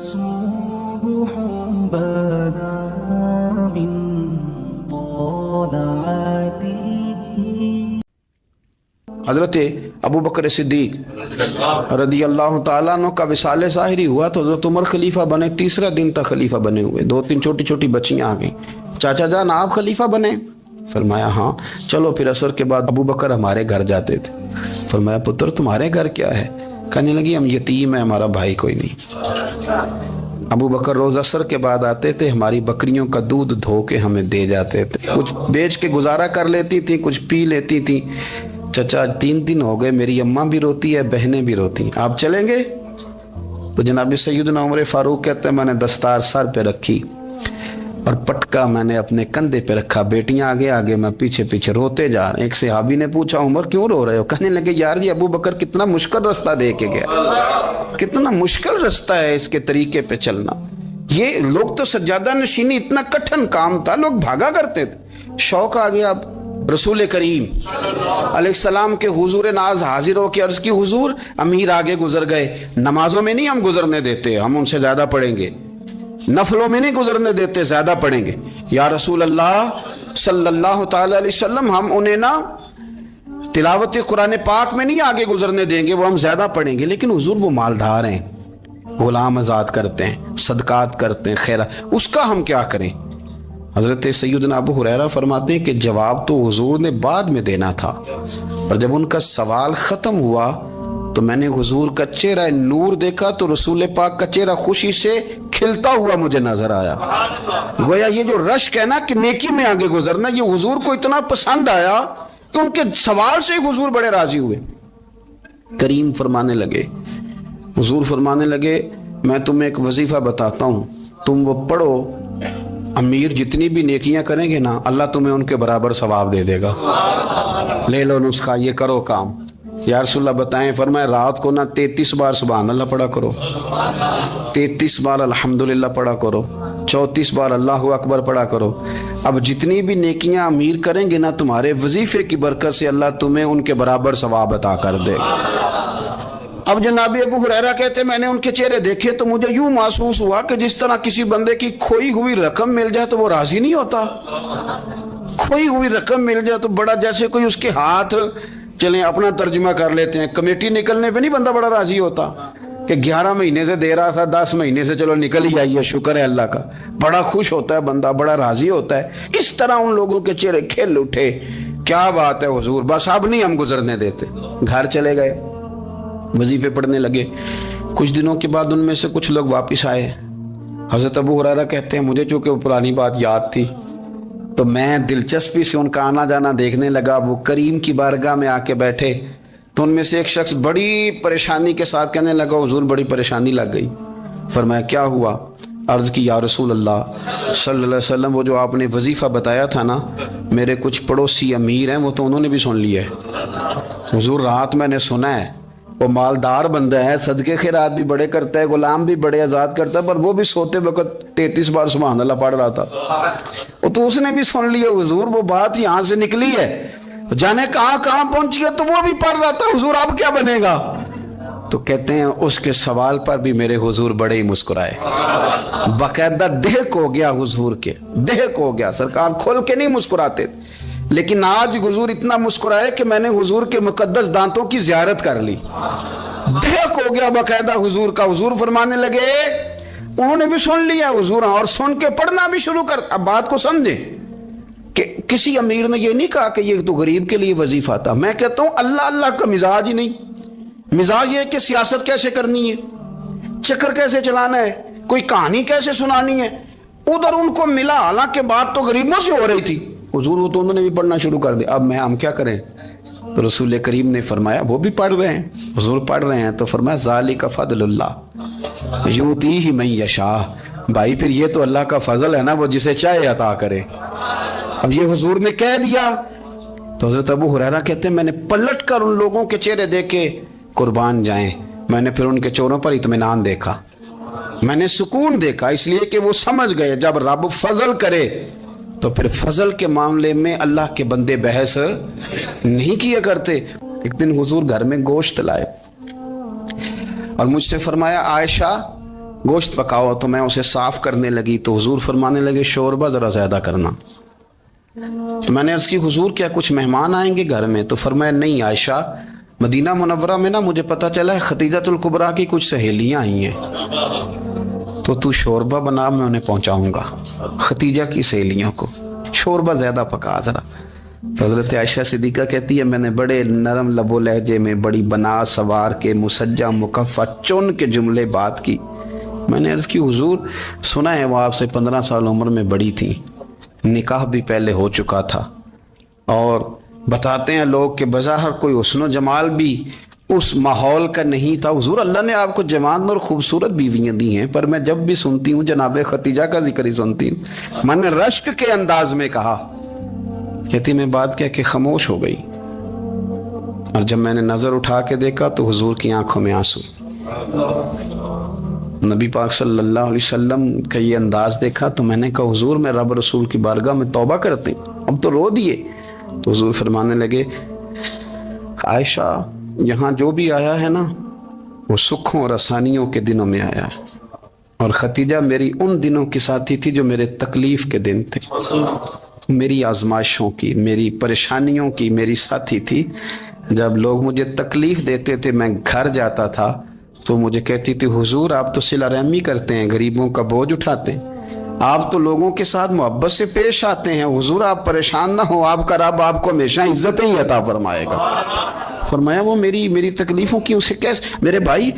صبح بدا من طلعته. حضرت ابو بکر صدیق رضی اللہ تعالیٰ عنہ کا وصال ظاہری ہوا تو حضرت عمر خلیفہ بنے. تیسرا دن تک خلیفہ بنے ہوئے. 2-3 چھوٹی چھوٹی بچیاں آ گئیں. چاچا جان آپ خلیفہ بنے؟ فرمایا ہاں. چلو پھر عصر کے بعد ابو بکر ہمارے گھر جاتے تھے. فرمایا پتر تمہارے گھر کیا ہے؟ کہنے لگی ہم یتیم ہیں, ہمارا بھائی کوئی نہیں. ابو بکر روز عصر کے بعد آتے تھے, ہماری بکریوں کا دودھ دھو کے ہمیں دے جاتے تھے. کچھ بیچ کے گزارا کر لیتی تھی, کچھ پی لیتی تھی. چچا 3 دن ہو گئے, میری اماں بھی روتی ہے, بہنیں بھی روتی ہیں, آپ چلیں گے؟ تو جناب سیدنا عمر فاروق کہتے ہیں میں نے دستار سر پہ رکھی اور پٹکا میں نے اپنے کندھے پہ رکھا. بیٹیاں آگے آگے, میں پیچھے پیچھے, روتے جا رہے ہیں. ایک صحابی نے پوچھا عمر کیوں رو رہے ہو؟ کہنے لگے یار یہ ابو بکر کتنا مشکل رستہ دے کے گیا, کتنا مشکل رستہ ہے اس کے طریقے پہ چلنا. یہ لوگ تو سجادہ نشینی اتنا کٹھن کام تھا, لوگ بھاگا کرتے تھے. شوق آ گیا. اب رسول کریم علیہ السلام کے حضور ناز حاضر ہو کے عرض کی حضور امیر آگے گزر گئے, نمازوں میں نہیں ہم گزرنے دیتے, ہم ان سے زیادہ پڑھیں گے. نفلوں میں نہیں گزرنے دیتے, زیادہ پڑھیں گے. یا رسول اللہ صلی اللہ تعالی علیہ وسلم ہم انہیں نا تلاوت قرآن پاک میں نہیں آگے گزرنے دیں گے, وہ ہم زیادہ پڑھیں گے. لیکن حضور وہ مالدار ہیں, غلام آزاد کرتے ہیں, صدقات کرتے ہیں, خیرات, اس کا ہم کیا کریں؟ حضرت سیدنا ابو ہریرہ فرماتے ہیں کہ جواب تو حضور نے بعد میں دینا تھا, اور جب ان کا سوال ختم ہوا تو میں نے حضور کا چہرہ نور دیکھا تو رسول پاک کا چہرہ خوشی سے کھلتا ہوا مجھے نظر آیا. گویا یہ جو رشک ہے نا کہ نیکی میں آگے گزرنا, یہ حضور کو اتنا پسند آیا کہ ان کے سوال سے حضور بڑے راضی ہوئے. کریم فرمانے لگے, حضور فرمانے لگے میں تمہیں ایک وظیفہ بتاتا ہوں, تم وہ پڑھو, امیر جتنی بھی نیکیاں کریں گے نا اللہ تمہیں ان کے برابر ثواب دے دے گا. لے لو نسخہ, یہ کرو کام. یا رسول اللہ بتائیں؟ فرمائے رات کو نا 33 بار سبحان اللہ پڑھا کرو, 33 بار الحمدللہ پڑھا کرو, 34 بار اللہ اکبر پڑھا کرو. اب جتنی بھی نیکیاں امیر کریں گے نا تمہارے وظیفے کی برکت سے اللہ تمہیں ان کے برابر ثواب عطا کر دے. اب جناب ابو ہریرہ کہتے ہیں میں نے ان کے چہرے دیکھے تو مجھے یوں محسوس ہوا کہ جس طرح کسی بندے کی کھوئی ہوئی رقم مل جائے تو وہ راضی نہیں ہوتا. کھوئی ہوئی رقم مل جائے تو بڑا جیسے کوئی اس کے ہاتھ, چلیں اپنا ترجمہ کر لیتے ہیں, کمیٹی نکلنے پہ نہیں بندہ بڑا راضی ہوتا کہ 11 مہینے سے دے رہا تھا, 10 مہینے سے چلو نکل ہی آئیے, شکر ہے اللہ کا. بڑا خوش ہوتا ہے بندہ, بڑا راضی ہوتا ہے. اس طرح ان لوگوں کے چہرے کھل اٹھے. کیا بات ہے حضور, بس اب نہیں ہم گزرنے دیتے. گھر چلے گئے, وظیفے پڑھنے لگے. کچھ دنوں کے بعد ان میں سے کچھ لوگ واپس آئے. حضرت ابو ہریرہ کہتے ہیں مجھے چونکہ وہ پرانی بات یاد تھی تو میں دلچسپی سے ان کا آنا جانا دیکھنے لگا. وہ کریم کی بارگاہ میں آ کے بیٹھے تو ان میں سے ایک شخص بڑی پریشانی کے ساتھ کہنے لگا حضور بڑی پریشانی لگ گئی. فرمایا کیا ہوا؟ عرض کی یا رسول اللہ صلی اللہ علیہ وسلم وہ جو آپ نے وظیفہ بتایا تھا نا, میرے کچھ پڑوسی امیر ہیں, وہ تو انہوں نے بھی سن لیا ہے. حضور رات میں نے سنا ہے, وہ مالدار بندہ ہے, صدقے خیرات بھی بڑے کرتا ہے, غلام بھی بڑے آزاد کرتا ہے, پر وہ بھی سوتے وقت 33 بار سبحان اللہ پڑھ رہا تھا. وہ تو اس نے بھی سن لیا حضور, وہ بات یہاں سے نکلی ہے, جانے کہاں کہاں پہنچی ہے, تو وہ بھی پڑھ رہا تھا. حضور اب کیا بنے گا؟ تو کہتے ہیں اس کے سوال پر بھی میرے حضور بڑے ہی مسکرائے. باقاعدہ دہک ہو گیا حضور کے, دہک ہو گیا. سرکار کھول کے نہیں مسکراتے, لیکن آج حضور اتنا مسکرائے کہ میں نے حضور کے مقدس دانتوں کی زیارت کر لی. دہک ہو گیا باقاعدہ حضور کا. حضور فرمانے لگے انہوں نے بھی سن لیا حضور, اور سن کے پڑھنا بھی شروع کر. اب بات کو سمجھیں کہ کسی امیر نے یہ نہیں کہا کہ یہ تو غریب کے لیے وظیفہ تھا. میں کہتا ہوں اللہ اللہ کا مزاج ہی نہیں. مزاج یہ کہ سیاست کیسے کرنی ہے, چکر کیسے چلانا ہے, کوئی کہانی کیسے سنانی ہے. ادھر ان کو ملا, حالانکہ بات تو غریبوں سے ہو رہی تھی. حضور وہ تو انہوں نے بھی پڑھنا شروع کر دیا. اب ہم کیا کریں؟ تو رسول کریم نے فرمایا وہ بھی پڑھ رہے ہیں, حضور پڑھ رہے ہیں, تو فرمایا ذالک فضل اللہ یؤتیہ من یشاء. بھائی پھر یہ تو اللہ کا فضل ہے نا, وہ جسے چاہے عطا کرے. اب یہ حضور نے کہہ دیا تو حضرت ابو ہریرہ کہتے ہیں میں نے پلٹ کر ان لوگوں کے چہرے دیکھے, قربان جائیں, میں نے پھر ان کے چہروں پر اطمینان دیکھا, میں نے سکون دیکھا, اس لیے کہ وہ سمجھ گئے جب رب فضل کرے تو پھر فضل کے معاملے میں اللہ کے بندے بحث نہیں کیا کرتے. ایک دن حضور گھر میں گوشت لائے اور مجھ سے فرمایا عائشہ گوشت پکاؤ تو میں اسے صاف کرنے لگی تو حضور فرمانے لگے شوربہ ذرا زیادہ کرنا. تو میں نے عرض کی حضور کیا کچھ مہمان آئیں گے گھر میں؟ تو فرمایا نہیں عائشہ، مدینہ منورہ میں نا مجھے پتہ چلا ہے خدیجۃ الکبریٰ کی کچھ سہیلیاں آئی ہیں، تو شوربہ بنا، میں انہیں پہنچاؤں گا. خدیجہ کی سہیلیوں کو شوربہ زیادہ پکا ذرا. تو حضرت عائشہ صدیقہ کہتی ہے میں نے بڑے نرم لب و لہجے میں بڑی بنا سوار کے مسجع مکفہ چن کے جملے بات کی. میں نے عرض کی حضور سنا ہے وہ آپ سے 15 سال عمر میں بڑی تھی، نکاح بھی پہلے ہو چکا تھا، اور بتاتے ہیں لوگ کہ بظاہر کوئی حسن و جمال بھی اس ماحول کا نہیں تھا. حضور اللہ نے آپ کو جوان اور خوبصورت بیویاں دی ہیں، پر میں جب بھی سنتی ہوں جناب خدیجہ کا ذکر ہی سنتی ہوں. میں نے رشک کے انداز میں کہا. کہتی میں بات کیا کہ خاموش ہو گئی، اور جب میں نے نظر اٹھا کے دیکھا تو حضور کی آنکھوں میں آنسو. نبی پاک صلی اللہ علیہ وسلم کا یہ انداز دیکھا تو میں نے کہا حضور میں رب رسول کی بارگاہ میں توبہ کرتے ہیں، اب تو رو دیے. تو حضور فرمانے لگے عائشہ یہاں جو بھی آیا ہے نا وہ سکھوں اور آسانیوں کے دنوں میں آیا ہے، اور خدیجہ میری ان دنوں کی ساتھی تھی جو میرے تکلیف کے دن تھے، میری آزمائشوں کی، میری پریشانیوں کی میری ساتھی تھی. جب لوگ مجھے تکلیف دیتے تھے میں گھر جاتا تھا تو مجھے کہتی تھی حضور آپ تو صلہ رحمی کرتے ہیں، غریبوں کا بوجھ اٹھاتے ہیں، آپ تو لوگوں کے ساتھ محبت سے پیش آتے ہیں، حضور آپ پریشان نہ ہو، آپ کا رب آپ کو ہمیشہ عزت ہی عطا فرمائے گا. فرمایا وہ میری تکلیفوں کی اسے کیسے؟ میرے بھائی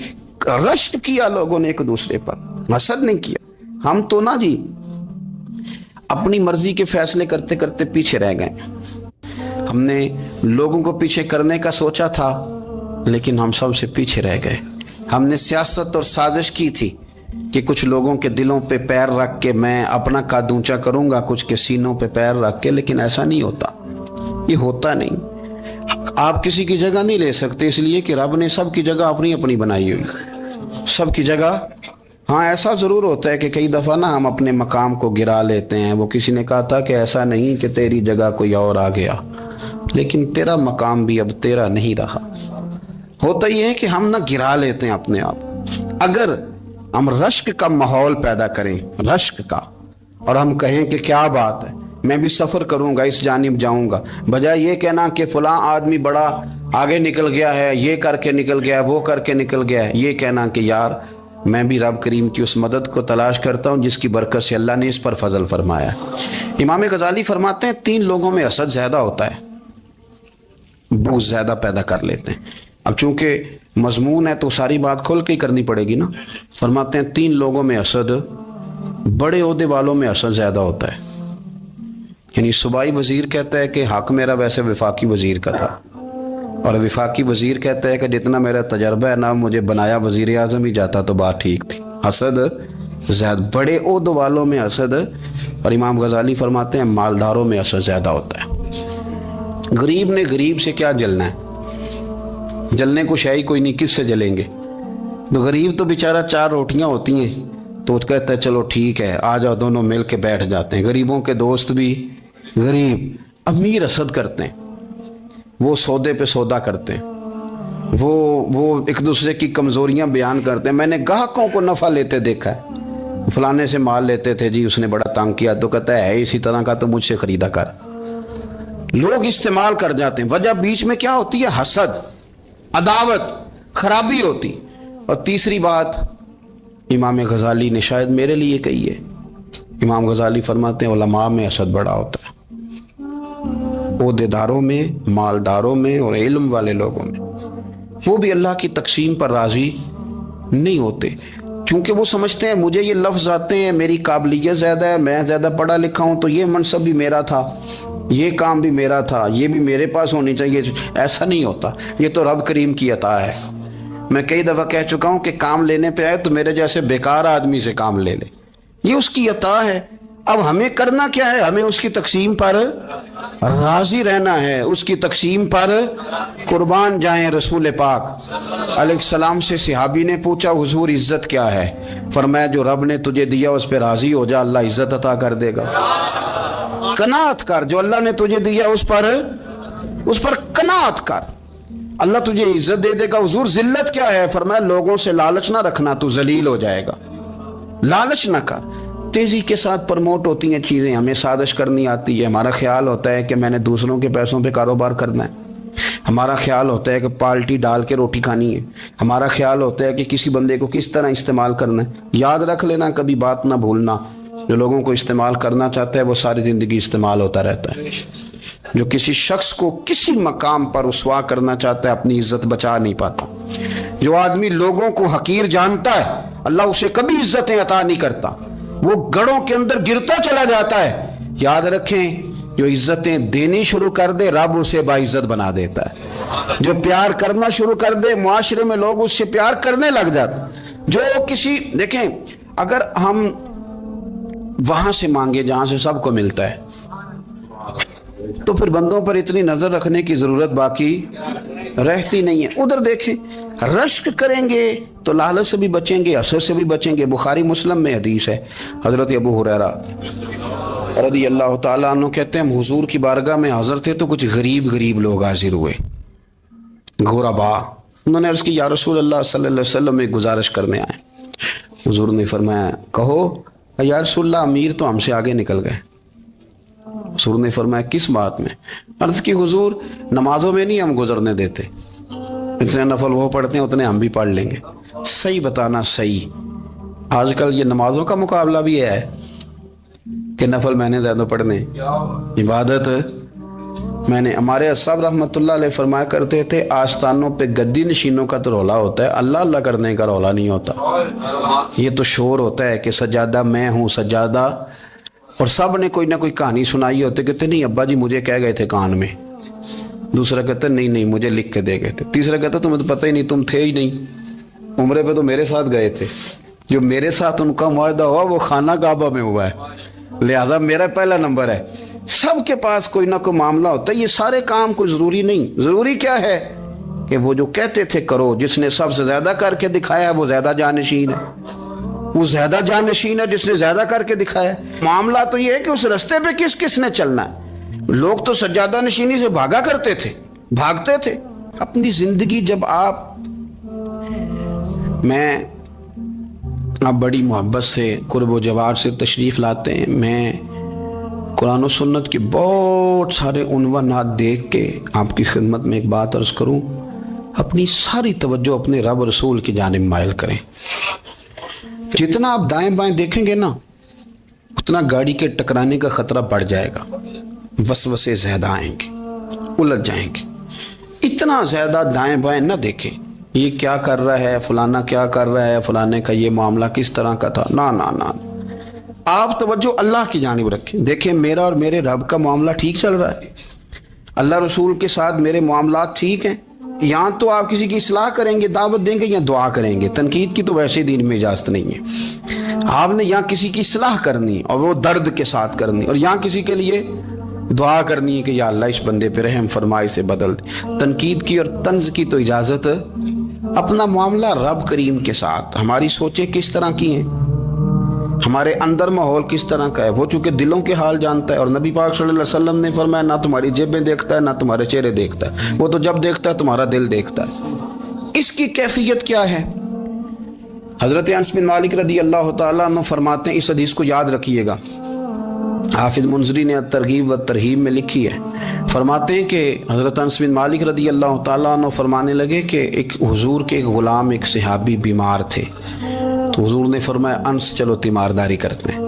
رشک کیا لوگوں نے ایک دوسرے پر، حسد نہیں کیا. ہم تو نا جی اپنی مرضی کے فیصلے کرتے کرتے پیچھے رہ گئے. ہم نے لوگوں کو پیچھے کرنے کا سوچا تھا لیکن ہم سب سے پیچھے رہ گئے. ہم نے سیاست اور سازش کی تھی کہ کچھ لوگوں کے دلوں پہ پیر رکھ کے میں اپنا قد اونچا کروں گا، کچھ کے سینوں پہ پیر رکھ کے، لیکن ایسا نہیں ہوتا، یہ ہوتا نہیں. آپ کسی کی جگہ نہیں لے سکتے اس لیے کہ رب نے سب کی جگہ اپنی اپنی بنائی ہوئی، سب کی جگہ. ہاں ایسا ضرور ہوتا ہے کہ کئی دفعہ نا ہم اپنے مقام کو گرا لیتے ہیں. وہ کسی نے کہا تھا کہ ایسا نہیں کہ تیری جگہ کوئی اور آ گیا، لیکن تیرا مقام بھی اب تیرا نہیں رہا. ہوتا یہ ہے کہ ہم نہ گرا لیتے ہیں اپنے آپ. اگر ہم رشک کا ماحول پیدا کریں، رشک کا، اور ہم کہیں کہ کیا بات ہے میں بھی سفر کروں گا، اس جانب جاؤں گا، بجائے یہ کہنا کہ فلاں آدمی بڑا آگے نکل گیا ہے، یہ کر کے نکل گیا ہے، وہ کر کے نکل گیا ہے، یہ کہنا کہ یار میں بھی رب کریم کی اس مدد کو تلاش کرتا ہوں جس کی برکت سے اللہ نے اس پر فضل فرمایا. امام غزالی فرماتے ہیں 3 لوگوں میں حسد زیادہ ہوتا ہے، بغض زیادہ پیدا کر لیتے ہیں. اب چونکہ مضمون ہے تو ساری بات کھول کے ہی کرنی پڑے گی نا. فرماتے ہیں 3 لوگوں میں حسد، بڑے عہدے والوں میں حسد زیادہ ہوتا ہے. یعنی صوبائی وزیر کہتا ہے کہ حق میرا ویسے وفاقی وزیر کا تھا، اور وفاقی وزیر کہتا ہے کہ جتنا میرا تجربہ ہے نا مجھے بنایا وزیر اعظم ہی جاتا تو بات ٹھیک تھی. حسد زیادہ، بڑے عہدے والوں میں حسد. اور امام غزالی فرماتے ہیں مالداروں میں حسد زیادہ ہوتا ہے. غریب نے غریب سے کیا جلنا ہے؟ جلنے کو شے ہی کوئی نہیں، کس سے جلیں گے؟ تو غریب تو بیچارہ 4 روٹیاں ہوتی ہیں تو کہتا ہے چلو ٹھیک ہے آ جاؤ، دونوں مل کے بیٹھ جاتے ہیں. غریبوں کے دوست بھی غریب. امیر حسد کرتے ہیں، وہ سودے پہ سودا کرتے ہیں، وہ ایک دوسرے کی کمزوریاں بیان کرتے ہیں. میں نے گاہکوں کو نفع لیتے دیکھا ہے، فلانے سے مال لیتے تھے جی اس نے بڑا تنگ کیا، تو کہتا ہے اسی طرح کا تو مجھ سے خریدا کر. لوگ استعمال کر جاتے ہیں. وجہ بیچ میں کیا ہوتی ہے؟ حسد، عداوت، خرابی ہوتی. اور تیسری بات امام غزالی نے شاید میرے لیے کہی ہے. امام غزالی فرماتے ہیں علماء میں حسد بڑا ہوتا ہے، عہدیداروں میں، مالداروں میں، اور علم والے لوگوں میں. وہ بھی اللہ کی تقسیم پر راضی نہیں ہوتے، چونکہ وہ سمجھتے ہیں مجھے یہ لفظ آتے ہیں، میری قابلیت زیادہ ہے، میں زیادہ پڑھا لکھا ہوں تو یہ منصب بھی میرا تھا، یہ کام بھی میرا تھا، یہ بھی میرے پاس ہونی چاہیے. ایسا نہیں ہوتا، یہ تو رب کریم کی عطا ہے. میں کئی دفعہ کہہ چکا ہوں کہ کام لینے پہ آئے تو میرے جیسے بیکار آدمی سے کام لے لے، یہ اس کی عطا ہے. اب ہمیں کرنا کیا ہے؟ ہمیں اس کی تقسیم پر راضی رہنا ہے، اس کی تقسیم پر قربان جائیں. رسول پاک علیہ السلام سے صحابی نے پوچھا حضور عزت کیا ہے؟ فرمایا جو رب نے تجھے دیا اس پہ راضی ہو جا، اللہ عزت عطا کر دے گا. قناعت کر، جو اللہ نے تجھے دیا اس پر قناعت کر، اللہ تجھے عزت دے دے گا. حضور ذلت کیا ہے؟ فرمایا لوگوں سے لالچ نہ رکھنا، تو ذلیل ہو جائے گا. لالچ نہ کر. تیزی کے ساتھ پروموٹ ہوتی ہیں چیزیں, ہمیں سازش کرنی آتی ہے, ہمارا خیال ہوتا ہے کہ میں نے دوسروں کے پیسوں پہ کاروبار کرنا ہے, ہمارا خیال ہوتا ہے کہ پالٹی ڈال کے روٹی کھانی ہے, ہمارا خیال ہوتا ہے کہ کسی بندے کو کس طرح استعمال کرنا ہے. یاد رکھ لینا, کبھی بات نہ بھولنا, جو لوگوں کو استعمال کرنا چاہتا ہے وہ ساری زندگی استعمال ہوتا رہتا ہے. جو کسی شخص کو کسی مقام پر رسوا کرنا چاہتا ہے اپنی عزت بچا نہیں پاتا. جو آدمی لوگوں کو حقیر جانتا ہے اللہ اسے کبھی عزتیں عطا نہیں کرتا, وہ گڑھوں کے اندر گرتا چلا جاتا ہے. یاد رکھیں, جو عزتیں دینی شروع کر دے رب اسے باعزت بنا دیتا ہے. جو پیار کرنا شروع کر دے معاشرے میں لوگ اس سے پیار کرنے لگ جاتے. جو کسی, دیکھیں, اگر ہم وہاں سے مانگے جہاں سے سب کو ملتا ہے تو پھر بندوں پر اتنی نظر رکھنے کی ضرورت باقی رہتی نہیں ہے. ادھر دیکھیں, رشک کریں گے تو لالچ سے بھی بچیں گے, حسد سے بھی بچیں گے. بخاری مسلم میں حدیث ہے, حضرت ابو ہریرہ رضی اللہ تعالیٰ عنہ کہتے ہیں ہم حضور کی بارگاہ میں حاضر تھے تو کچھ غریب لوگ حاضر ہوئے, غربا. انہوں نے عرض کی یا رسول اللہ صلی اللہ علیہ وسلم ایک گزارش کرنے آئے. حضور نے فرمایا کہو. یا رسول اللہ امیر تو ہم سے آگے نکل گئے. حضور نے فرمایا کس بات میں؟ عرض کی حضور نمازوں میں نہیں ہم گزرنے دیتے, اتنے نفل وہ پڑھتے ہیں اتنے ہم بھی پڑھ لیں گے. صحیح بتانا صحیح. آج کل یہ نمازوں کا مقابلہ بھی ہے کہ نفل میں نے زیادہ پڑھنے, عبادت میں نے. ہمارے صاحب رحمۃ اللہ علیہ فرمایا کرتے تھے آستانوں پہ گدی نشینوں کا تو رولا ہوتا ہے, اللہ اللہ کرنے کا رولا نہیں ہوتا. یہ تو شور ہوتا ہے کہ سجادہ میں ہوں سجادہ, اور سب نے کوئی نہ کوئی کہانی سنائی ہوتی, کہتے نہیں ابا جی مجھے کہہ گئے تھے کان میں. دوسرا کہتا نہیں مجھے لکھ کے دے گئے تھے. تیسرا کہتا تمہیں تو پتہ ہی نہیں, تم تھے ہی نہیں, عمرے پہ تو میرے ساتھ گئے تھے. جو میرے ساتھ ان کا معاہدہ ہوا وہ خانہ کعبہ میں ہوا ہے, لہذا میرا پہلا نمبر ہے. سب کے پاس کوئی نہ کوئی معاملہ ہوتا ہے. یہ سارے کام کوئی ضروری نہیں. ضروری کیا ہے کہ وہ جو کہتے تھے کرو, جس نے سب سے زیادہ کر کے دکھایا وہ زیادہ جانشین ہے, وہ زیادہ جانشین ہے جس نے زیادہ کر کے دکھایا. معاملہ تو یہ ہے کہ اس رستے پہ کس کس نے چلنا ہے. لوگ تو سجادہ نشینی سے بھاگا کرتے تھے, بھاگتے تھے. اپنی زندگی جب میں بڑی محبت سے قرب و جوار سے تشریف لاتے ہیں, میں قرآن و سنت کے بہت سارے عنوانات دیکھ کے آپ کی خدمت میں ایک بات عرض کروں, اپنی ساری توجہ اپنے رب رسول کی جانب مائل کریں. جتنا آپ دائیں بائیں دیکھیں گے نا اتنا گاڑی کے ٹکرانے کا خطرہ بڑھ جائے گا, وسوسے زیادہ آئیں گے, الجھ جائیں گے. اتنا زیادہ دائیں بائیں نہ دیکھیں, یہ کیا کر رہا ہے, فلانا کیا کر رہا ہے, فلانے کا یہ معاملہ کس طرح کا تھا. نہ آپ توجہ اللہ کی جانب رکھیں. دیکھیں میرا اور میرے رب کا معاملہ ٹھیک چل رہا ہے, اللہ رسول کے ساتھ میرے معاملات ٹھیک ہیں. یہاں تو آپ کسی کی اصلاح کریں گے, دعوت دیں گے یا دعا کریں گے. تنقید کی تو ویسے دین میں اجازت نہیں ہے. آپ نے یہاں کسی کی اصلاح کرنی اور وہ درد کے ساتھ کرنی, اور یہاں کسی کے لیے دعا کرنی ہے کہ یا اللہ اس بندے پہ رحم فرمائے سے بدل دے. تنقید کی اور طنز کی تو اجازت. اپنا معاملہ رب کریم کے ساتھ, ہماری سوچیں کس طرح کی ہیں, ہمارے اندر ماحول کس طرح کا ہے, وہ چونکہ دلوں کے حال جانتا ہے. اور نبی پاک صلی اللہ علیہ وسلم نے فرمایا نہ تمہاری جیبیں دیکھتا ہے نہ تمہارے چہرے دیکھتا ہے, وہ تو جب دیکھتا ہے تمہارا دل دیکھتا ہے. اس کی کیفیت کیا ہے؟ حضرت انس بن مالک رضی اللہ تعالیٰ عنہ فرماتے ہیں, اس حدیث کو یاد رکھیے گا, حافظ منذری نے ترغیب و ترہیب میں لکھی ہے. فرماتے ہیں کہ حضرت انس بن مالک رضی اللہ تعالیٰ عنہ فرمانے لگے کہ ایک حضور کے ایک غلام ایک صحابی بیمار تھے, تو حضور نے فرمایا انس چلو تیمارداری کرتے ہیں.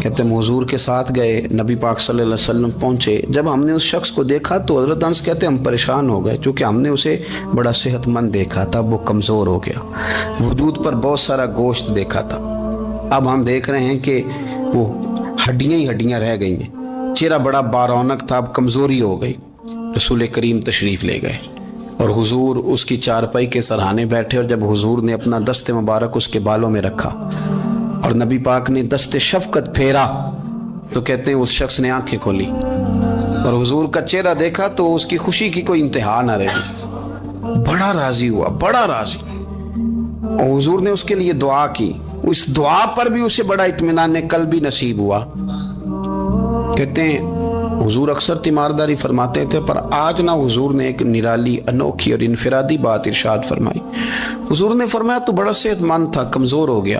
کہتے ہیں حضور کے ساتھ گئے, نبی پاک صلی اللہ علیہ وسلم پہنچے. جب ہم نے اس شخص کو دیکھا تو حضرت انس کہتے ہیں ہم پریشان ہو گئے, چونکہ ہم نے اسے بڑا صحت مند دیکھا تھا, وہ کمزور ہو گیا, وجود پر بہت سارا گوشت دیکھا تھا. اب ہم دیکھ رہے ہیں کہ وہ ہڈیاں ہی ہڈیاں رہ گئی ہیں, چہرہ بڑا بارونق تھا, اب کمزوری ہو گئی. رسول کریم تشریف لے گئے اور حضور اس کی چارپائی کے سرہانے بیٹھے, اور جب حضور نے اپنا دست مبارک اس کے بالوں میں رکھا اور نبی پاک نے دست شفقت پھیرا تو کہتے ہیں اس شخص نے آنکھیں کھولی اور حضور کا چہرہ دیکھا تو اس کی خوشی کی کوئی انتہا نہ رہی, بڑا راضی ہوا, بڑا راضی. اور حضور نے اس کے لیے دعا کی, اس دعا پر بھی اسے بڑا اطمینان قلب بھی نصیب ہوا. کہتے ہیں حضور اکثر تیمارداری فرماتے تھے, پر آج نہ حضور نے ایک نرالی انوکھی اور انفرادی بات ارشاد فرمائی. حضور نے فرمایا تو بڑا صحت مند تھا, کمزور ہو گیا,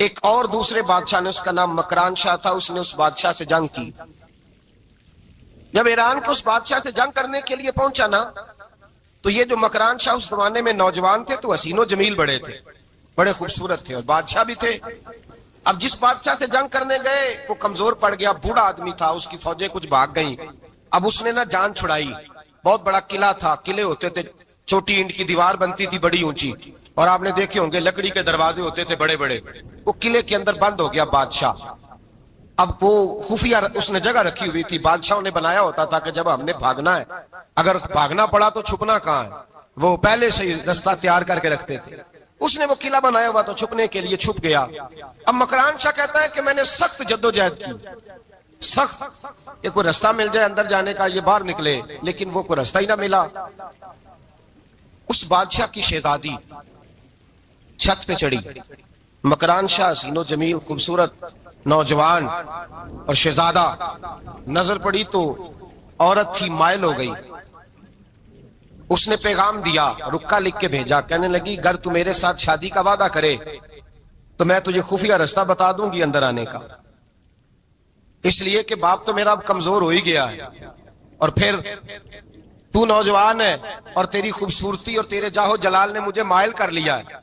ایک اور دوسرے بادشاہ نے، اس کا نام مکران شاہ تھا، اس نے اس بادشاہ سے جنگ کی. جب ایران کو اس بادشاہ سے جنگ کرنے کے لیے پہنچا نا، تو یہ جو مکران شاہ اس زمانے میں نوجوان تھے تو حسین و جمیل بڑے تھے، بڑے خوبصورت تھے اور بادشاہ بھی تھے. اب جس بادشاہ سے جنگ کرنے گئے وہ کمزور پڑ گیا، بوڑھا آدمی تھا، اس کی فوجیں کچھ بھاگ گئیں. اب اس نے نا جان چھڑائی. بہت بڑا قلعہ تھا، قلعے ہوتے تھے، چھوٹی اینٹ کی دیوار بنتی تھی بڑی اونچی، اور آپ نے دیکھے ہوں گے لکڑی کے دروازے ہوتے تھے بڑے بڑے. وہ قلعے کے اندر بند ہو گیا بادشاہ. اب وہ خفیہ اس نے جگہ رکھی ہوئی تھی، بادشاہوں نے بنایا ہوتا تھا کہ جب ہم نے بھاگنا ہے، اگر بھاگنا پڑا تو چھپنا کہاں ہے، وہ پہلے سے رستہ تیار کر کے رکھتے تھے. اس نے وہ قلعہ بنایا ہوا تو چھپنے کے لیے چھپ گیا. اب مکران شاہ کہتا ہے کہ میں نے سخت جدوجہد کی، سخت، کہ کوئی رستہ مل جائے اندر جانے کا، یہ باہر نکلے، لیکن وہ کوئی رستہ ہی نہ ملا. اس بادشاہ کی شہزادی چھت پہ چڑھی. مکران شاہ حسین و جمیل، خوبصورت نوجوان اور شہزادہ، نظر پڑی تو عورت تھی، مائل ہو گئی. اس نے پیغام دیا، رکا لکھ کے بھیجا، کہنے لگی اگر تو میرے ساتھ شادی کا وعدہ کرے تو میں تجھے خفیہ رستہ بتا دوں گی اندر آنے کا. اس لیے کہ باپ تو میرا اب کمزور ہو ہی گیا ہے، اور پھر تو نوجوان ہے اور تیری خوبصورتی اور تیرے جاہو جلال نے مجھے مائل کر لیا ہے.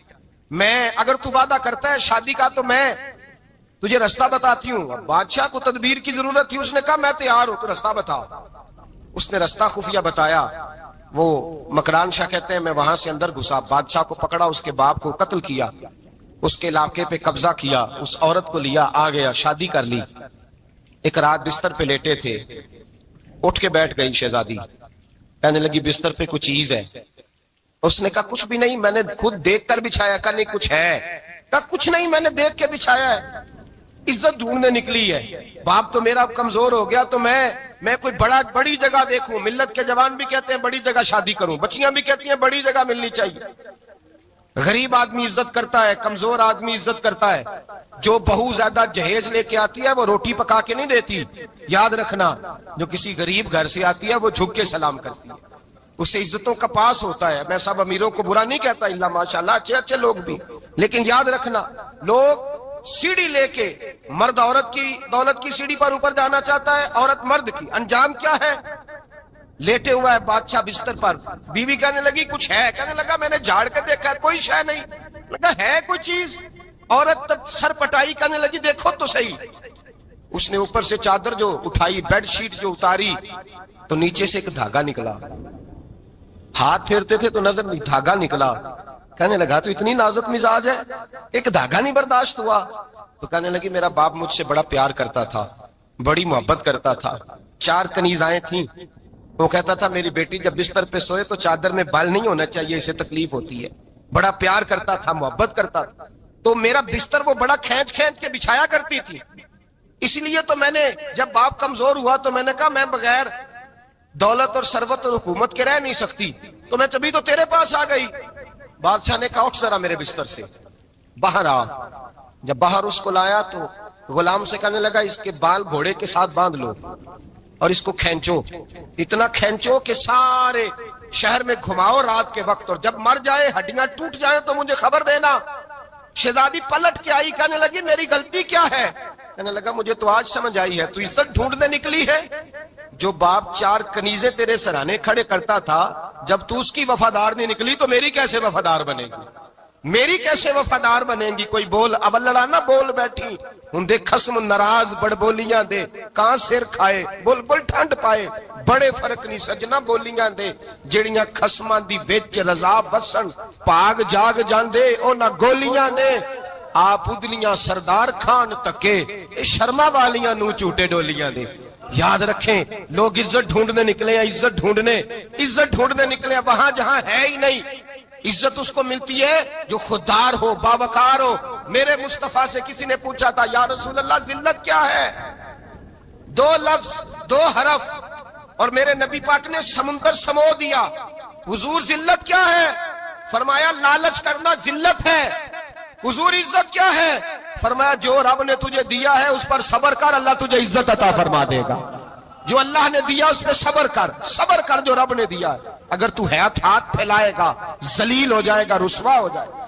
میں اگر تو وعدہ کرتا ہے شادی کا تو میں تجھے رستہ بتاتی ہوں. بادشاہ کو تدبیر کی ضرورت تھی، اس نے کہا میں تیار ہوں، تو رستہ بتا. اس نے رستہ خفیہ بتایا. وہ مکران شاہ کہتے ہیں میں وہاں سے اندر گھسا، بادشاہ کو پکڑا، اس کے باپ کو قتل کیا، اس کے علاقے پہ قبضہ کیا، اس عورت کو لیا، آ گیا، شادی کر لی. ایک رات بستر پہ لیٹے تھے، اٹھ کے بیٹھ گئی شہزادی، کہنے لگی بستر پہ کچھ چیز ہے. اس نے کہا کچھ بھی نہیں، میں نے خود دیکھ کر بچھایا. کہا نہیں کچھ ہے. کہا کچھ نہیں، میں نے دیکھ کے بچھایا ہے. عزت ڈھونڈنے نکلی ہے. باپ تو میرا کمزور ہو گیا تو میں کوئی بڑی جگہ دیکھوں. ملت کے جوان بھی کہتے ہیں بڑی جگہ شادی کروں، بچیاں بھی کہتی ہیں بڑی جگہ ملنی چاہیے. غریب آدمی عزت کرتا ہے، کمزور آدمی عزت کرتا ہے. جو بہو زیادہ جہیز لے کے آتی ہے وہ روٹی پکا کے نہیں دیتی، یاد رکھنا. جو کسی غریب گھر سے آتی ہے وہ جھک کے سلام کرتی ہے، اس سے عزتوں کا پاس ہوتا ہے. میں سب امیروں کو برا نہیں کہتا، اللہ ماشاءاللہ اچھے اچھے لوگ بھی، لیکن یاد رکھنا لوگ سیڑھی لے کے، مرد عورت کی دولت کی سیڑھی پر اوپر جانا چاہتا ہے، عورت مرد کی. انجام کیا ہے؟ لیٹے ہوا ہے بادشاہ بستر پر. بیوی کہنے لگی کچھ ہے. کہنے لگا میں نے جھاڑ کے دیکھا ہے، کوئی شے نہیں. لگا ہے کوئی چیز. عورت تب سر پٹائی، کہنے لگی دیکھو تو صحیح. اس نے اوپر سے چادر جو اٹھائی، بیڈ شیٹ جو اتاری، تو نیچے سے ایک دھاگا نکلا. ہاتھ پھیرتے تھے تو نظر نہیں، دھاگا نکلا. کہنے لگا تو اتنی نازک مزاج ہے، ایک دھاگا نہیں برداشت ہوا. تو کہنے لگی میرا باپ مجھ سے بڑا پیار کرتا تھا، بڑی محبت کرتا تھا. 4 کنیزائیں تھیں. وہ کہتا تھا میری بیٹی جب بستر پہ سوئے تو چادر میں بال نہیں ہونا چاہیے، اسے تکلیف ہوتی ہے. بڑا پیار کرتا تھا، محبت کرتا تھا. تو میرا بستر وہ بڑا کھینچ کھینچ کے بچھایا کرتی تھی. اس لیے تو میں نے جب باپ کمزور ہوا تو میں نے کہا میں بغیر دولت اور ثروت اور حکومت کے رہ نہیں سکتی، تو میں تبھی تو تیرے پاس آ گئی. بادشاہ نے کہا اٹھ ذرا میرے بستر سے، باہر آ. جب باہر اس کو لایا تو غلام سے کہنے لگا اس کے بال گھوڑے کے ساتھ باندھ لو اور اس کو کھینچو، اتنا کھینچو کہ سارے شہر میں گھماؤ رات کے وقت، اور جب مر جائے ہڈیاں ٹوٹ جائیں تو مجھے خبر دینا. شہزادی پلٹ کے آئی، کہنے لگی میری غلطی کیا ہے؟ کہنے لگا مجھے تو آج سمجھ آئی ہے، تو عزت ڈھونڈنے نکلی ہے. جو باپ 4 کنیزیں تیرے سرانے کھڑے کرتا تھا، جب تو اس کی وفادار نہیں نکلی تو میری کیسے وفادار بنے گی؟ میری کیسے وفادار بنے گی؟ کوئی بول اول لڑانا بول بیٹھی ہوں دے خسم ناراض بڑ بولیاں دے، کہاں سر کھائے بول بول ٹھنڈ پائے. بڑے فرق نہیں سجنا بولیاں دے جڑیاں خسماں دی وچ رضا وسن، پاگ جاگ جاندے او نہ گولیاں دے. آپ ادلیاں سردار خان تکے شرما والیاں نو چوٹے ڈولیاں دے. یاد رکھیں لوگ عزت ڈھونڈنے نکلے ہیں، عزت ڈھونڈنے نکلے ہیں وہاں جہاں ہے ہی نہیں. عزت اس کو ملتی ہے جو خوددار ہو، باوقار ہو. میرے مصطفیٰ سے کسی نے پوچھا تھا یا رسول اللہ ذلت کیا ہے؟ 2 لفظ 2 حرف، اور میرے نبی پاک نے سمندر سمو دیا. حضور ذلت کیا ہے؟ فرمایا لالچ کرنا ذلت ہے. حضور عزت کیا ہے؟ فرمایا جو رب نے تجھے دیا ہے اس پر صبر کر، اللہ تجھے عزت عطا فرما دے گا. جو اللہ نے دیا اس پہ صبر کر جو رب نے دیا. اگر تو ہاتھ پھیلائے گا ذلیل ہو جائے گا، رسوا ہو جائے گا.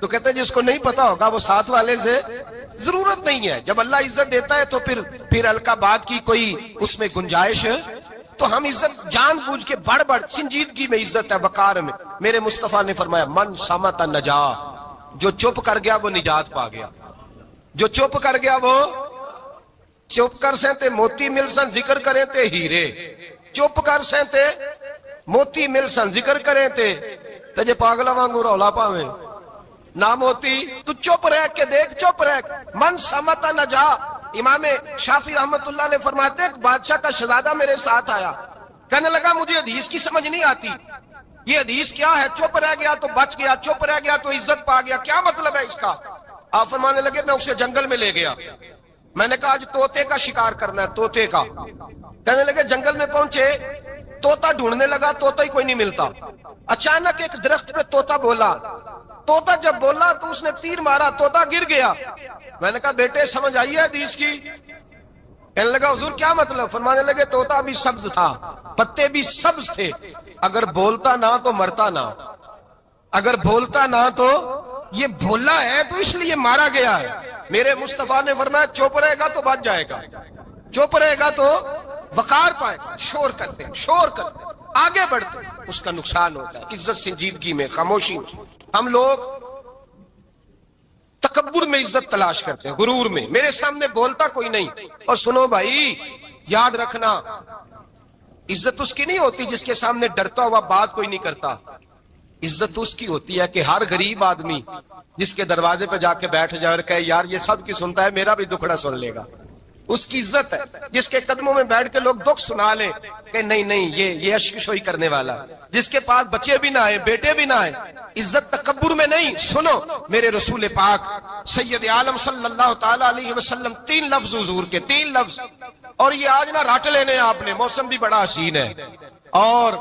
تو کہتے ہیں جس کو نہیں پتا ہوگا وہ ساتھ والے سے ضرورت نہیں ہے. جب اللہ عزت دیتا ہے تو پھر ہلکا بات کی کوئی اس میں گنجائش. تو ہم عزت جان بوجھ کے بڑھ سنجیدگی میں عزت ہے، وقار میں. میرے مصطفیٰ نے فرمایا من صمت نجا، جو چپ کر گیا وہ نجات پا گیا. جو چپ کر گیا وہ چپ کر سہتے موتی مل سن ذکر کریں تے ہیرے. چپ کر سہتے موتی مل سن ذکر کریں تے تجھے پاگلا وانگو رولا پاویں نہ موتی. تو چپ رہ کے دیکھ، چپ رہ. من صمت نجا. امام شافعی رحمت اللہ علیہ فرماتے ہیں ایک بادشاہ کا شہزادہ میرے ساتھ آیا، کہنے لگا مجھے حدیث کی سمجھ نہیں آتی، یہ حدیث کیا ہے؟ چپ رہ گیا تو بچ گیا، چپ رہ گیا تو عزت پا گیا، کیا مطلب ہے اس کا؟ آپ فرمانے لگے میں اسے جنگل میں لے گیا، میں نے کہا آج طوطے کا شکار کرنا ہے، طوطے کا. کہنے لگے جنگل میں پہنچے، طوطا ڈھونڈنے لگا، طوطا ہی کوئی نہیں ملتا. اچانک ایک درخت پہ طوطا بولا. طوطا جب بولا تو اس نے تیر مارا، طوطا گر گیا. میں نے کہا بیٹے سمجھ آئی ہے حدیث کی؟ کہنے لگا حضور کیا مطلب؟ فرمانے لگے طوطا بھی سبز تھا، پتے بھی سبز تھے، اگر بولتا نہ تو مرتا نہ، اگر بولتا نہ تو یہ بولا ہے تو اس لیے مارا گیا ہے. میرے مصطفیٰ نے فرمایا چپ رہے گا تو بچ جائے گا، چپ رہے گا تو وقار پائے گا. شور کرتے ہیں، شور کرتے ہیں، آگے بڑھتے ہیں، اس کا نقصان ہوتا ہے. عزت سنجیدگی میں، خاموشی میں. ہم لوگ تکبر میں عزت تلاش کرتے ہیں، غرور میں. میرے سامنے بولتا کوئی نہیں. اور سنو بھائی یاد رکھنا، عزت اس کی نہیں ہوتی جس کے سامنے ڈرتا ہوا بات کوئی نہیں کرتا. عزت اس کی ہوتی ہے کہ ہر غریب آدمی جس کے دروازے پہ جا کے بیٹھ جائے اور کہے یار یہ سب کی سنتا ہے، میرا بھی دکھڑا سن لے گا، اس کی عزت ہے. جس کے قدموں میں بیٹھ کے لوگ دکھ سنا لیں کہ نہیں نہیں یہ اشکشوئی کرنے والا، جس کے پاس بچے بھی نہ آئے، بیٹے بھی نہ آئے. عزت تکبر میں نہیں. سنو میرے رسول پاک سید عالم صلی اللہ تعالی علیہ وسلم 3 لفظ حضور کے، 3 لفظ. اور یہ آج نہ راٹ لینے آپ نے، موسم بھی بڑا حسین ہے اور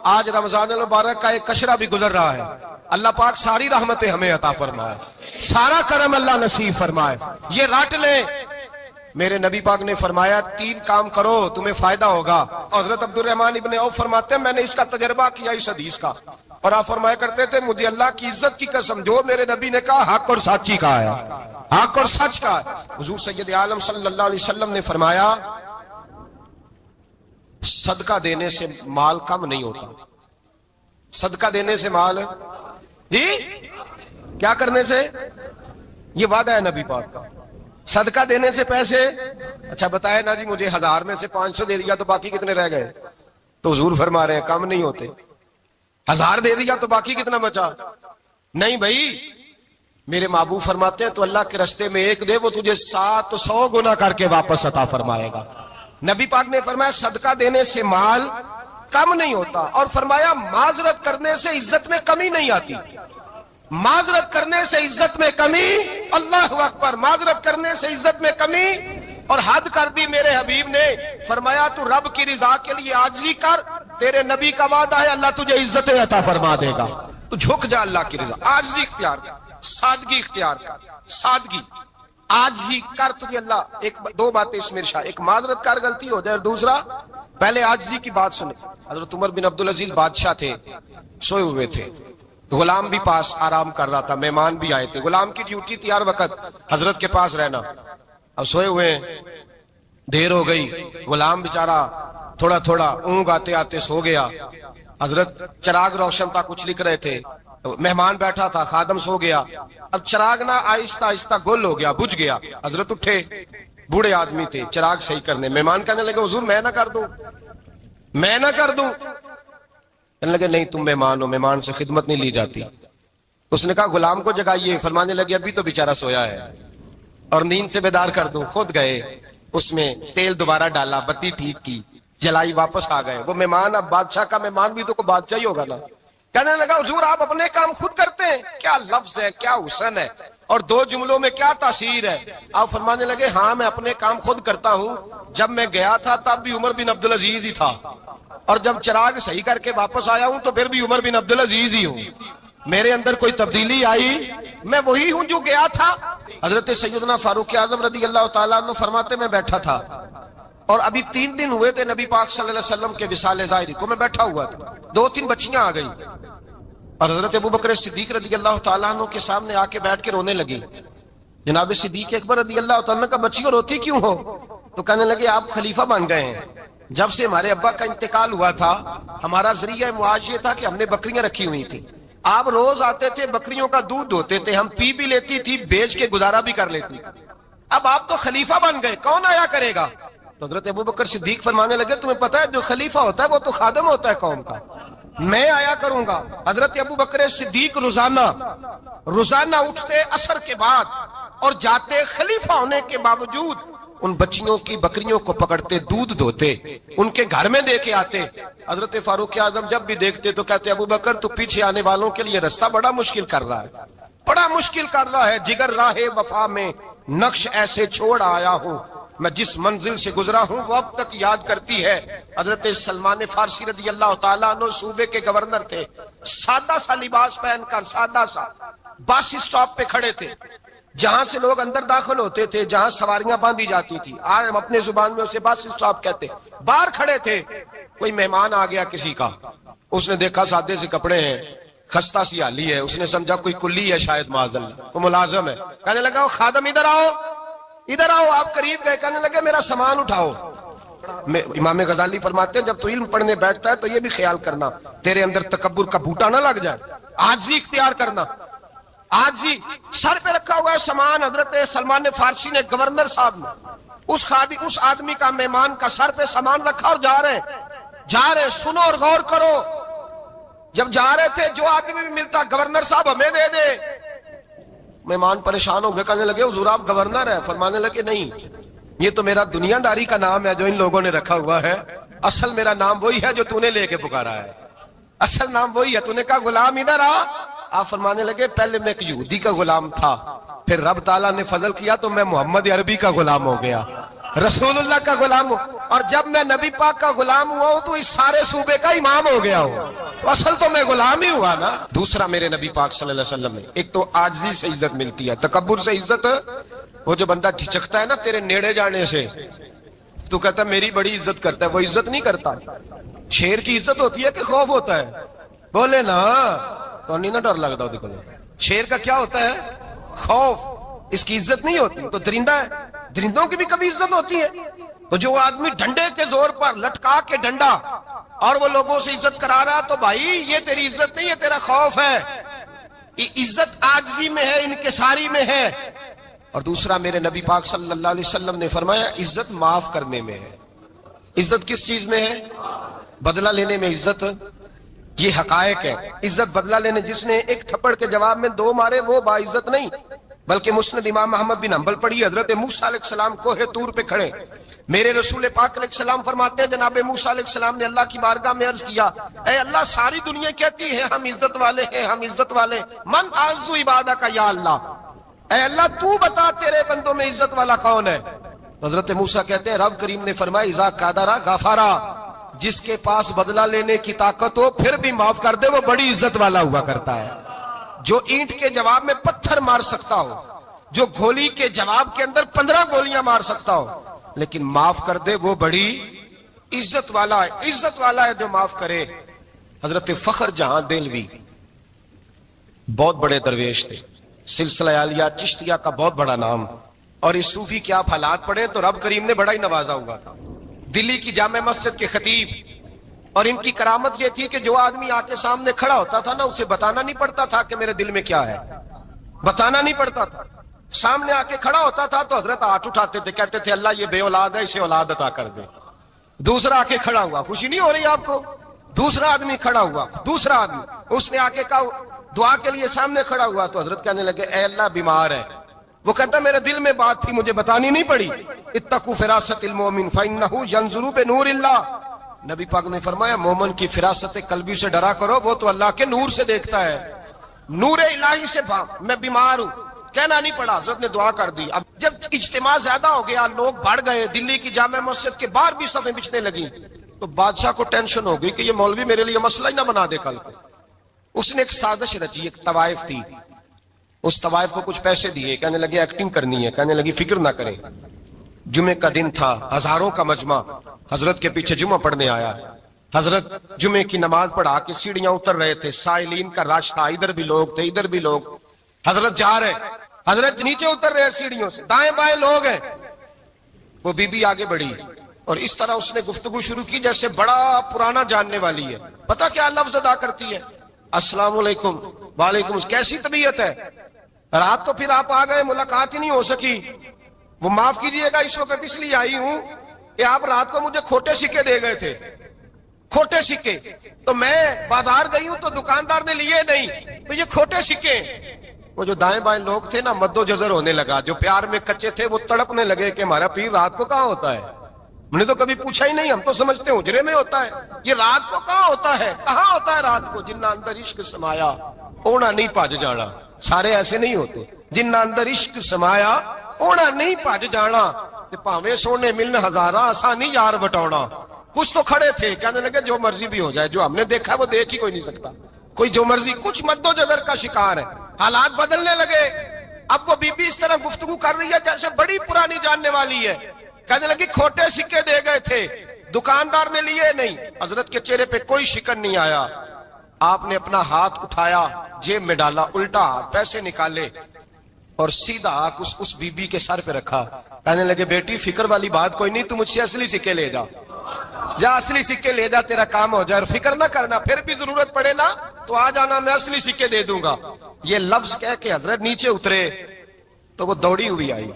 آج رمضان المبارک کا ایک کشرہ بھی گزر رہا ہے. اللہ پاک ساری رحمتیں ہمیں عطا فرمائے، سارا کرم اللہ نصیب فرمائے. یہ راٹ لیں. میرے نبی پاک نے فرمایا 3 کام کرو تمہیں فائدہ ہوگا. حضرت عبد الرحمن ابن عوف فرماتے ہیں میں نے اس کا تجربہ کیا اس حدیث کا، اور آپ فرمایا کرتے تھے مجھے اللہ کی عزت کی قسم جو میرے نبی نے کہا حق اور سچی کہا ہے، حق اور سچ کہا ہے. حضور سید عالم صلی اللہ علیہ وسلم نے فرمایا صدقہ دینے سے مال کم نہیں ہوتا. صدقہ دینے سے مال، جی کیا کرنے سے؟ یہ وعدہ ہے نبی پاک کا. صدقہ دینے سے پیسے، اچھا بتائے نا جی مجھے 1000 میں سے 500 دے دیا تو باقی کتنے رہ گئے؟ تو حضور فرما رہے ہیں کم نہیں ہوتے. 1000 دے دیا تو باقی کتنا بچا؟ نہیں بھائی، میرے محبوب فرماتے ہیں تو اللہ کے رستے میں 1 دے وہ تجھے 700 گنا کر کے واپس عطا فرمائے گا. نبی پاک نے فرمایا صدقہ دینے سے مال کم نہیں ہوتا، اور فرمایا معذرت کرنے سے عزت میں کمی نہیں آتی. معذرت کرنے سے عزت میں کمی، اللہ اکبر، معذرت کرنے سے عزت میں کمی. اور حد کر دی میرے حبیب نے، فرمایا تو رب کی رضا کے لیے عاجزی کر، تیرے نبی کا وعدہ ہے اللہ تجھے عزت عطا فرما دے گا. تو جھک جا اللہ کی رضا، عاجزی اختیار کر، سادگی اختیار کر، سادگی عاجزی کر. تجھے اللہ 2 باتیں اس میں ارشاد، ایک معذرت کر غلطی ہو جائے، اور دوسرا پہلے عاجزی کی بات سنے. حضرت عمر بن عبدالعزیز بادشاہ تھے، سوئے ہوئے تھے، غلام بھی پاس آرام کر رہا تھا، مہمان بھی آئے تھے. غلام کی ڈیوٹی تھی ہر وقت حضرت کے پاس رہنا. اب سوئے ہوئے ہیں، دیر ہو گئی، غلام بیچارہ تھوڑا تھوڑا اونگ آتے آتے سو گیا. حضرت چراغ روشن تھا، کچھ لکھ رہے تھے، مہمان بیٹھا تھا، خادم سو گیا. اب چراغ نہ آہستہ آہستہ گل ہو گیا، بجھ گیا. حضرت اٹھے، بوڑھے آدمی تھے، چراغ صحیح کرنے. مہمان کہنے لگے حضور میں نہ کر دوں، میں نہ کر دوں. کہنے لگے نہیں تم مہمان ہو، مہمان سے خدمت نہیں لی جاتی. اس نے کہا غلام کو جگائیے. فرمانے لگے ابھی تو بیچارہ سویا ہے اور نیند سے بیدار کر دوں. خود گئے، اس میں تیل دوبارہ ڈالا، بتی ٹھیک کی، جلائی، واپس آ گئے. وہ مہمان، اب بادشاہ کا مہمان بھی تو کوئی بادشاہ ہی ہوگا نا. کہنے لگا حضور آپ اپنے کام خود کرتے ہیں؟ کیا لفظ ہے، کیا حسن ہے، اور 2 جملوں میں کیا تاثیر ہے. آپ فرمانے لگے ہاں میں اپنے کام خود کرتا ہوں. جب میں گیا تھا تب بھی عمر بن عبدالعزیز ہی تھا، اور جب چراغ صحیح کر کے واپس آیا ہوں تو پھر بھی عمر بن عبدالعزیز ہی ہوں. میرے اندر کوئی تبدیلی آئی؟ میں وہی ہوں جو گیا تھا. حضرت سیدنا فاروق اعظم رضی اللہ تعالیٰ عنہ فرماتے میں بیٹھا تھا، اور ابھی 3 دن ہوئے تھے نبی پاک صلی اللہ علیہ وسلم کے وصال ظاہری کو. میں بیٹھا ہوا تھا، 2-3 بچیاں آ گئی. اور حضرت ابو بکر صدیق رضی اللہ تعالیٰ عنہ کے سامنے آ کے بیٹھ کے رونے لگی. جناب صدیق اکبر رضی اللہ تعالیٰ عنہ کا بچیوں روتی کیوں ہو؟ تو کہنے لگے آپ خلیفہ بن گئے ہیں. جب سے ہمارے ابا کا انتقال ہوا تھا ہمارا ذریعہ معاش یہ تھا کہ ہم نے بکریاں رکھی ہوئی تھیں. آپ روز آتے تھے بکریوں کا دودھ دھوتے تھے, ہم پی بھی لیتی تھی, بیچ کے گزارا بھی کر لیتی. اب آپ تو خلیفہ بن گئے, کون آیا کرے گا؟ تو حضرت ابو بکر صدیق فرمانے لگے تمہیں پتہ ہے جو خلیفہ ہوتا ہے وہ تو خادم ہوتا ہے قوم کا, میں آیا کروں گا. حضرت ابو بکر صدیق روزانہ اٹھتے عصر کے بعد اور جاتے, خلیفہ ہونے کے باوجود ان بچیوں کی بکریوں کو پکڑتے, دودھ دھوتے, ان کے گھر میں دے کے آتے. حضرت فاروق اعظم جب بھی دیکھتے تو کہتے ابو بکر تو پیچھے آنے والوں کے لیے راستہ بڑا مشکل کر رہا ہے, بڑا مشکل کر رہا ہے. جگر راہ وفا میں نقش ایسے چھوڑ آیا ہوں, میں جس منزل سے گزرا ہوں وہ اب تک یاد کرتی ہے. حضرت سلمان فارسی رضی اللہ تعالیٰ عنہ صوبے کے گورنر تھے, سادہ سا لباس پہن کر سادہ سا بس اسٹاپ پہ کھڑے تھے, جہاں سے لوگ اندر داخل ہوتے تھے, جہاں سواریاں باندھی جاتی تھی, آج ہم اپنے زبان میں اسے بس اسٹاپ کہتے. باہر کھڑے تھے, کوئی مہمان آ گیا کسی کا, اس نے دیکھا سادے سے کپڑے ہیں, خستہ سی حالی ہے, اس نے سمجھا کوئی کلی ہے شاید, معاذ اللہ کوئی ملازم ہے. کہنے لگا خادم ادھر آؤ, ادھر آؤ. آپ قریب گئے, کہنے لگے میرا سامان اٹھاؤ. امام غزالی فرماتے ہیں جب تو علم پڑھنے بیٹھتا ہے تو یہ بھی خیال کرنا تیرے اندر تکبر کا بوٹا نہ لگ جائے, عاجزی اختیار کرنا. آج جی سر پہ رکھا ہوا ہے سامان. حضرت سلمان فارسی نے, گورنر صاحب نے, اس آدمی کا, مہمان کا سر پہ سامان رکھا اور جا رہے. سنو اور غور کرو, جب جا رہے تھے جو آدمی بھی ملتا گورنر صاحب ہمیں دے دے. مہمان پریشان ہو گئے, کہنے لگے حضور آپ گورنر ہیں؟ فرمانے لگے نہیں, یہ تو میرا دنیا داری کا نام ہے جو ان لوگوں نے رکھا ہوا ہے, اصل میرا نام وہی ہے جو تو نے لے کے پکارا ہے, اصل نام وہی ہے. تو نے کہا غلام ادھر آ. آپ فرمانے لگے پہلے میں ایک یہودی کا غلام تھا, پھر رب تعالیٰ نے فضل کیا تو میں محمد عربی کا غلام ہو گیا, رسول اللہ کا غلام ہو, اور جب میں نبی پاک کا غلام ہوا ہوں تو اس سارے صوبے کا امام ہو گیا ہوں, تو اصل تو میں غلام ہی ہوا نا. دوسرا میرے نبی پاک صلی اللہ علیہ وسلم نے, ایک تو عاجزی سے عزت ملتی ہے, تکبر سے عزت, وہ جو بندہ جھجکتا ہے نا تیرے نیڑے جانے سے, تو کہتا ہے میری بڑی عزت کرتا ہے, وہ عزت نہیں کرتا. شیر کی عزت ہوتی ہے کہ خوف ہوتا ہے؟ بولے نا تو نہیں نہ ڈر لگتا. دیکھو شیر کا کیا ہوتا ہے؟ خوف, اس کی عزت نہیں ہوتی. تو درندہ ہے, درندوں کی بھی کبھی عزت ہوتی ہے. تو جو آدمی ڈنڈے کے زور پر لٹکا کے ڈنڈا اور وہ لوگوں سے عزت کرا رہا, تو بھائی یہ تیری عزت نہیں ہے, تیرا خوف ہے. عزت عاجزی میں ہے, انکساری میں ہے. اور دوسرا میرے نبی پاک صلی اللہ علیہ وسلم نے فرمایا عزت معاف کرنے میں ہے. عزت کس چیز میں ہے؟ بدلہ لینے میں عزت. یہ حقائق ہے. عزت بدلہ لینے, جس نے ایک تھپڑ کے جواب میں 2 مارے وہ باعزت نہیں. بلکہ مسند امام احمد بن حنبل پڑھی, حضرت موسیٰ علیہ السلام کوہ طور پہ کھڑے, میرے رسول پاک علیہ السلام فرماتے ہیں جناب موسیٰ علیہ السلام نے اللہ کی بارگاہ میں عرض کیا, اے اللہ ساری دنیا کہتی ہے ہم عزت والے ہیں, ہم عزت والے, من اعز عبادہ کا یا اللہ, اے اللہ تو بتا تیرے بندوں میں عزت والا کون ہے؟ حضرت موسیٰ کہتے ہیں رب کریم نے فرمایا اذا قادرا غفارا, جس کے پاس بدلہ لینے کی طاقت ہو پھر بھی معاف کر دے وہ بڑی عزت والا ہوا کرتا ہے. جو اینٹ کے جواب میں پتھر مار سکتا ہو, جو گولی کے جواب کے اندر 15 گولیاں مار سکتا ہو, لیکن معاف کر دے وہ بڑی عزت والا ہے. عزت والا ہے جو معاف کرے. حضرت فخر جہاں دہلوی بہت بڑے درویش تھے, سلسلہ عالیہ چشتیہ کا بہت بڑا نام, اور اس صوفی کے آپ حالات پڑھیں تو رب کریم نے بڑا ہی نوازا ہوا تھا. دلی کی جامع مسجد کے خطیب, اور ان کی کرامت یہ تھی کہ جو آدمی آ کے سامنے کھڑا ہوتا تھا نا اسے بتانا نہیں پڑتا تھا کہ میرے دل میں کیا ہے, بتانا نہیں پڑتا تھا. سامنے آ کے کھڑا ہوتا تھا تو حضرت ہاتھ اٹھاتے تھے, کہتے تھے اللہ یہ بے اولاد ہے اسے اولاد عطا کر دے. دوسرا آ کے کھڑا ہوا, خوشی نہیں ہو رہی آپ کو؟ دوسرا آدمی کھڑا ہوا, دوسرا آدمی, اس نے آ کے کہا دعا کے لیے سامنے کھڑا ہوا, تو حضرت کہنے لگے اے اللہ بیمار ہے. وہ کہتا میرے دل میں بات تھی مجھے بتانی نہیں پڑی, اتقوا فراست المومن فإنه ينظر بنور اللہ. نبی پاک نے فرمایا مومن کی فراست قلبی سے ڈرا کرو, وہ تو اللہ کے نور سے دیکھتا ہے, نور الہی سے. میں بیمار ہوں, کہنا نہیں پڑا, حضرت نے دعا کر دی. اب جب اجتماع زیادہ ہو گیا, لوگ بڑھ گئے, دلی کی جامع مسجد کے باہر بھی صفیں بچھنے لگی, تو بادشاہ کو ٹینشن ہو گئی کہ یہ مولوی میرے لیے مسئلہ ہی نہ بنا دے کل کو. اس نے ایک سازش رچی, ایک طوائف تھی, اس طوائف کو کچھ پیسے دیے, کہنے لگے ایکٹنگ کرنی ہے, کہنے لگی فکر نہ کریں. جمعے کا دن تھا, ہزاروں کا مجمع حضرت کے پیچھے جمعہ پڑھنے آیا, حضرت جمعے کی نماز پڑھا کے سیڑھیاں اتر رہے تھے، سائلین کا رش تھا، ادھر بھی لوگ تھے ادھر بھی لوگ، حضرت جا رہے، حضرت نیچے اتر رہے سیڑھیوں سے، دائیں بائیں لوگ ہیں، وہ بی بی آگے بڑھی اور اس طرح اس نے گفتگو شروع کی جیسے بڑا پرانا جاننے والی ہے. پتہ کیا لفظ ادا کرتی ہے؟ السلام علیکم. وعلیکم. کیسی طبیعت ہے؟ رات تو پھر آپ آ گئے، ملاقات ہی نہیں ہو سکی. وہ معاف کیجئے گا اس وقت اس لیے آئی ہوں کہ آپ رات کو مجھے کھوٹے سکے دے گئے تھے، کھوٹے سکے، تو میں بازار گئی ہوں تو دکاندار نے لیے نہیں، تو یہ کھوٹے سکے. وہ جو دائیں بائیں لوگ تھے نا، مد و جزر ہونے لگا. جو پیار میں کچے تھے وہ تڑپنے لگے کہ ہمارا پیر رات کو کہاں ہوتا ہے. ہم نے تو کبھی پوچھا ہی نہیں، ہم تو سمجھتے ہیں حجرے میں ہوتا ہے، یہ رات کو کہاں ہوتا ہے، کہاں ہوتا ہے رات کو. جنہ اندر عشق سمایا اونا نہیں پاج جانا. سارے ایسے نہیں ہوتے. جنہ اندر عشق سمایا اونا نہیں پاج جانا. پاویں سونے ملن ہزارہ آسانی یار بٹاؤنا. کچھ تو کھڑے تھے کہنے لگے جو مرضی بھی ہو جائے، جو ہم نے دیکھا وہ دیکھ ہی کوئی نہیں سکتا. کوئی جو مرضی، کچھ مد و جزر کا شکار ہے. حالات بدلنے لگے. اب وہ بی بی اس طرح گفتگو کر رہی ہے جیسے بڑی پرانی جاننے والی ہے. کہنے لگی کھوٹے سکے دے گئے تھے، دکاندار نے لیے نہیں. حضرت کے چہرے پہ کوئی شکن نہیں آیا. آپ نے اپنا ہاتھ اٹھایا، جیب میں ڈالا، الٹا پیسے نکالے اور سیدھا اس بی بی کے سر پہ رکھا. کہنے لگے بیٹی فکر والی بات کوئی نہیں، تم مجھ سے اصلی سکے لے جا، جا اصلی سکے لے جا، تیرا کام ہو جائے. اور فکر نہ کرنا، پھر بھی ضرورت پڑے نا تو آ جانا، میں اصلی سکے دے دوں گا. یہ لفظ کہہ کے حضرت نیچے اترے تو وہ دوڑی ہوئی آئی،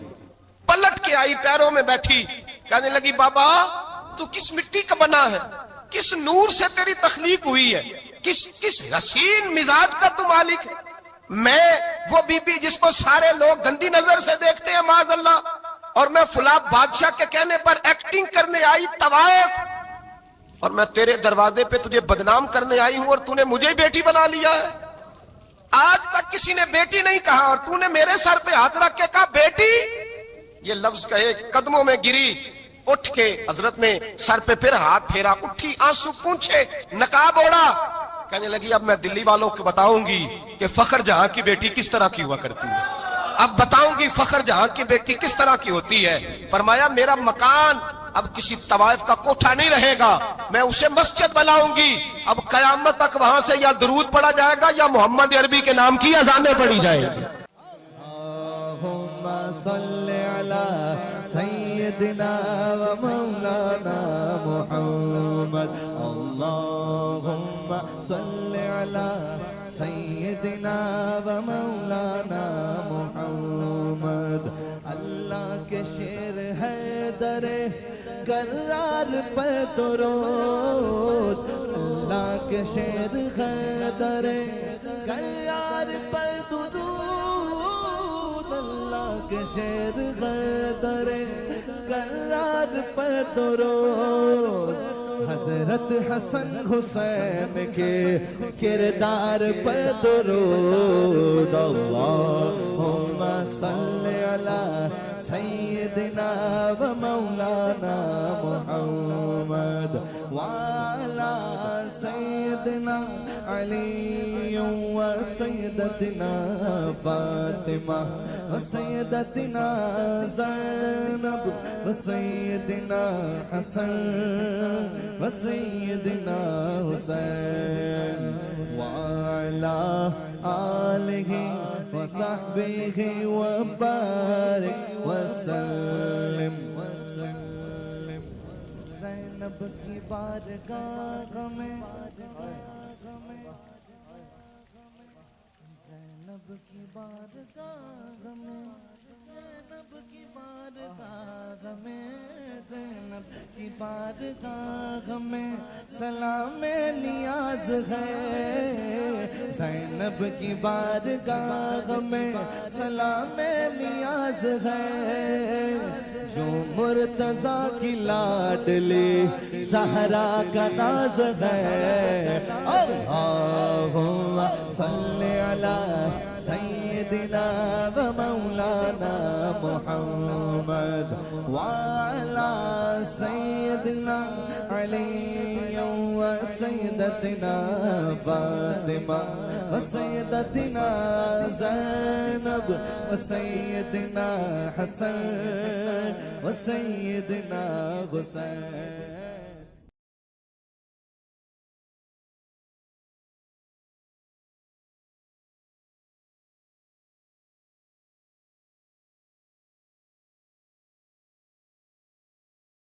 پلٹ کے آئی، پیروں میں بیٹھی. کہنے لگی بابا تو کس مٹی کا بنا ہے، کس نور سے تیری تخلیق ہوئی ہے، کس حسین مزاج کا تو مالک ہے. میں وہ بی بی جس کو سارے لوگ گندی نظر سے دیکھتے ہیں معاذ اللہ، اور میں فلاں بادشاہ کے کہنے پر ایکٹنگ کرنے آئی طوائف، اور میں تیرے دروازے پہ تجھے بدنام کرنے آئی ہوں اور تو نے مجھے بیٹی بنا لیا ہے. آج تک کسی نے بیٹی نہیں کہا اور تو نے میرے سر پہ ہاتھ رکھ کے کہا بیٹی. یہ لفظ کہے قدموں میں گری، اٹھ کے حضرت نے سر پہ پھر ہاتھ پھیرا، اٹھی، آنسو پونچھے، نقاب اوڑا. کہنے لگی اب میں دلی والوں کو بتاؤں گی کہ فخر جہاں کی بیٹی کس طرح کی ہوا کرتی ہے. اب بتاؤں گی فخر جہاں کی بیٹی کس طرح کی ہوتی ہے. فرمایا میرا مکان اب کسی طوائف کا کوٹھا نہیں رہے گا، میں اسے مسجد بناؤں گی. اب قیامت تک وہاں سے یا درود پڑھا جائے گا یا محمد عربی کے نام کی اذانیں پڑھی جائیں گی. اللہم صلی علی سیدنا و مولانا محمد. اللہم صلی علی سیدنا و مولانا محمد. اللہ کے شیر ہے در کرار پر درود، اللہ کے شیر ہے در کرار پر درود، اللہ کے شیر ہے در کرار پر درود. حضرت حسن حسین کے کردار پر درود. اللہم صلی علی سیدنا و مولانا محمد وعلی سیدنا علی و سیدتنا فاطمہ و سیدتنا زینب و سیدنا حسن و سیدنا حسین وعلی آلہ و صحبہ و بارک وسلم. زینب کی بارگاہ میں، زینب کی بارگاہ میں، زینب کی بارگاہ میں، زینب کی بارگاہ میں سلام نیاز ہے. زینب کی بارگاہ میں سلام نیاز ہے. جو مرتضیٰ کی لاڈلی زہرا کا ناز ہے. اللہم صلی علی سیدنا و مولانا محمد وعلی سیدنا علی و سیدتنا فاطمہ و سیدتنا زینب و سیدنا حسن و سیدنا حسین.